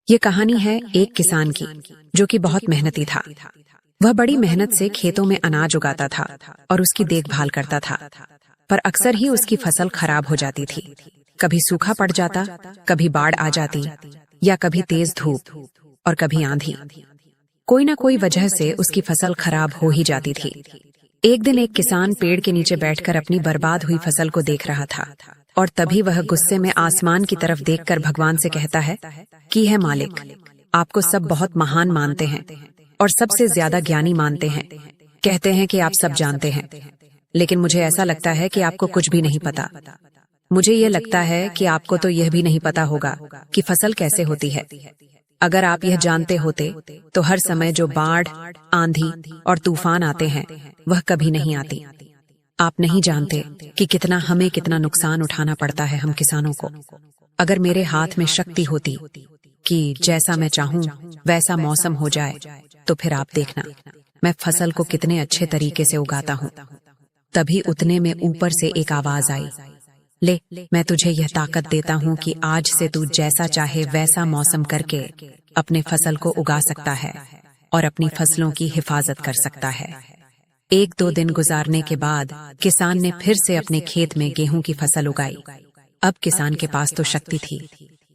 ये कहानी है एक किसान की जो कि बहुत मेहनती था। वह बड़ी मेहनत से खेतों में अनाज उगाता था और उसकी देखभाल करता था, पर अक्सर ही उसकी फसल खराब हो जाती थी। कभी सूखा पड़ जाता, कभी बाढ़ आ जाती, या कभी तेज धूप और कभी आंधी। कोई ना कोई वजह से उसकी फसल खराब हो ही जाती थी। एक दिन एक किसान पेड़ के नीचे बैठकर अपनी बर्बाद हुई फसल को देख रहा था, और तभी वह गुस्से में आसमान की तरफ देखकर भगवान से कहता है कि है मालिक, आपको सब बहुत महान मानते हैं और सबसे ज्यादा ज्ञानी मानते हैं। कहते हैं कि आप सब जानते हैं, लेकिन मुझे ऐसा लगता है कि आपको कुछ भी नहीं पता। मुझे ये लगता है कि आपको तो यह भी नहीं पता होगा कि फसल कैसे होती है। अगर आप यह जानते होते तो हर समय जो बाढ़, आंधी और तूफान आते हैं वह कभी नहीं आती। आप नहीं जानते कि कितना नुकसान उठाना पड़ता है हम किसानों को। अगर मेरे हाथ में शक्ति होती कि जैसा मैं चाहूं वैसा मौसम हो जाए, तो फिर आप देखना मैं फसल को कितने अच्छे तरीके से उगाता हूं। तभी उतने में ऊपर से एक आवाज आई, ले, मैं तुझे यह ताकत देता हूं कि आज से तू जैसा चाहे वैसा मौसम करके अपने फसल को उगा सकता है और अपनी फसलों की हिफाजत कर सकता है। एक दो दिन गुजारने के बाद किसान ने फिर से अपने खेत में गेहूं की फसल उगाई। अब किसान के पास तो शक्ति थी,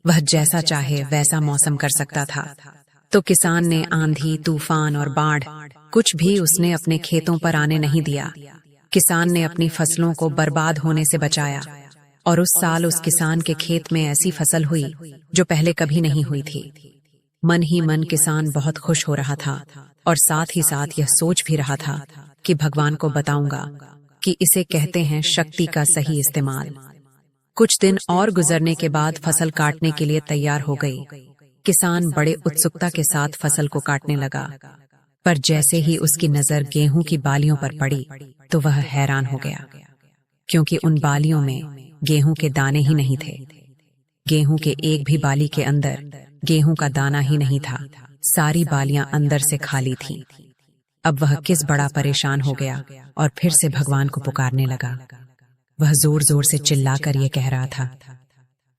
वह जैसा चाहे वैसा मौसम कर सकता था। तो किसान ने आंधी, तूफान और बाढ़ कुछ भी उसने अपने खेतों पर आने नहीं दिया। किसान ने अपनी फसलों को बर्बाद होने से बचाया, और उस साल उस किसान के खेत में ऐसी फसल हुई जो पहले कभी नहीं हुई थी। मन ही मन किसान बहुत खुश हो रहा था, और साथ ही साथ यह सोच भी रहा था कि भगवान को बताऊंगा कि इसे कहते हैं शक्ति का सही इस्तेमाल। कुछ दिन और गुजरने के बाद फसल काटने के लिए तैयार हो गई। किसान बड़े उत्सुकता के साथ फसल को काटने लगा, पर जैसे ही उसकी नजर गेहूं की बालियों पर पड़ी तो वह हैरान हो गया, क्योंकि उन बालियों में गेहूं के दाने ही नहीं थे। गेहूं के एक भी बाली के अंदर गेहूं का दाना ही नहीं था। सारी बालियां अंदर से खाली थीं। अब वह किस बड़ा परेशान हो गया और फिर से भगवान को पुकारने लगा। वह जोर जोर से चिल्लाकर ये कह रहा था,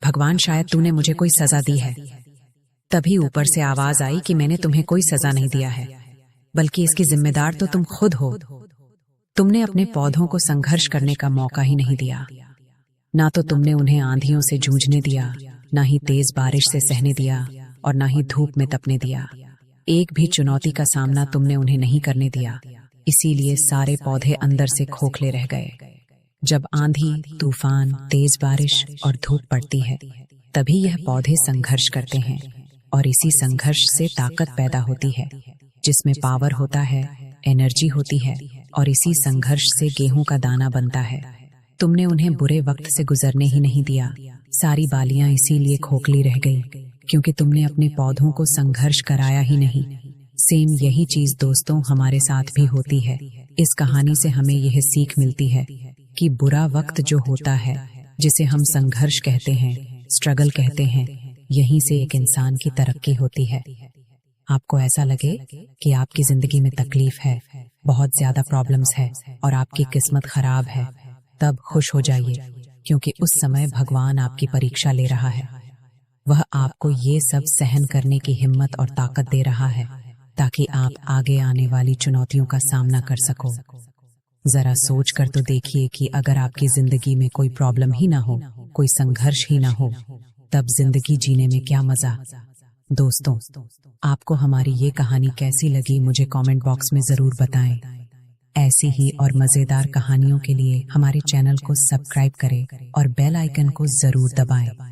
भगवान, शायद तूने मुझे कोई सजा दी है। तभी ऊपर से आवाज आई कि मैंने तुम्हें कोई सजा नहीं दिया है, बल्कि इसकी जिम्मेदार तो तुम खुद हो। तुमने अपने पौधों को संघर्ष करने का मौका ही नहीं दिया। ना तो तुमने उन्हें आंधियों से जूझने दिया, ना ही तेज बारिश से सहने दिया, और ना ही धूप में तपने दिया। एक भी चुनौती का सामना तुमने उन्हें नहीं करने दिया। इसीलिए सारे पौधे अंदर से खोखले रह गए। जब आंधी, तूफान, तेज बारिश और धूप पड़ती है, तभी यह पौधे संघर्ष करते हैं, और इसी संघर्ष से ताकत पैदा होती है, जिसमें पावर होता है, एनर्जी होती है, और इसी संघर्ष से गेहूं का दाना बनता है। तुमने उन्हें बुरे वक्त से गुजरने ही नहीं दिया। सारी बालियां इसीलिए खोखली रह गई क्योंकि तुमने अपने पौधों को संघर्ष कराया ही नहीं। सेम यही चीज दोस्तों हमारे साथ भी होती है। इस कहानी से हमें यह सीख मिलती है कि बुरा वक्त जो होता है, जिसे हम संघर्ष कहते हैं, स्ट्रगल कहते हैं, यहीं से एक इंसान की तरक्की होती है। आपको ऐसा लगे कि आपकी जिंदगी में तकलीफ है, बहुत ज्यादा प्रॉब्लम्स है और आपकी किस्मत खराब है, तब खुश हो जाइए, क्योंकि उस समय भगवान आपकी परीक्षा ले रहा है। वह आपको ये सब सहन करने की हिम्मत और ताकत दे रहा है, ताकि आप आगे आने वाली चुनौतियों का सामना कर सको। जरा सोच कर तो देखिए कि अगर आपकी जिंदगी में कोई प्रॉब्लम ही ना हो, कोई संघर्ष ही ना हो, तब जिंदगी जीने में क्या मजा। दोस्तों, आपको हमारी ये कहानी कैसी लगी मुझे कमेंट बॉक्स में जरूर बताएं। ऐसी ही और मजेदार कहानियों के लिए हमारे चैनल को सब्सक्राइब करें और बेल आइकन को जरूर दबाएं।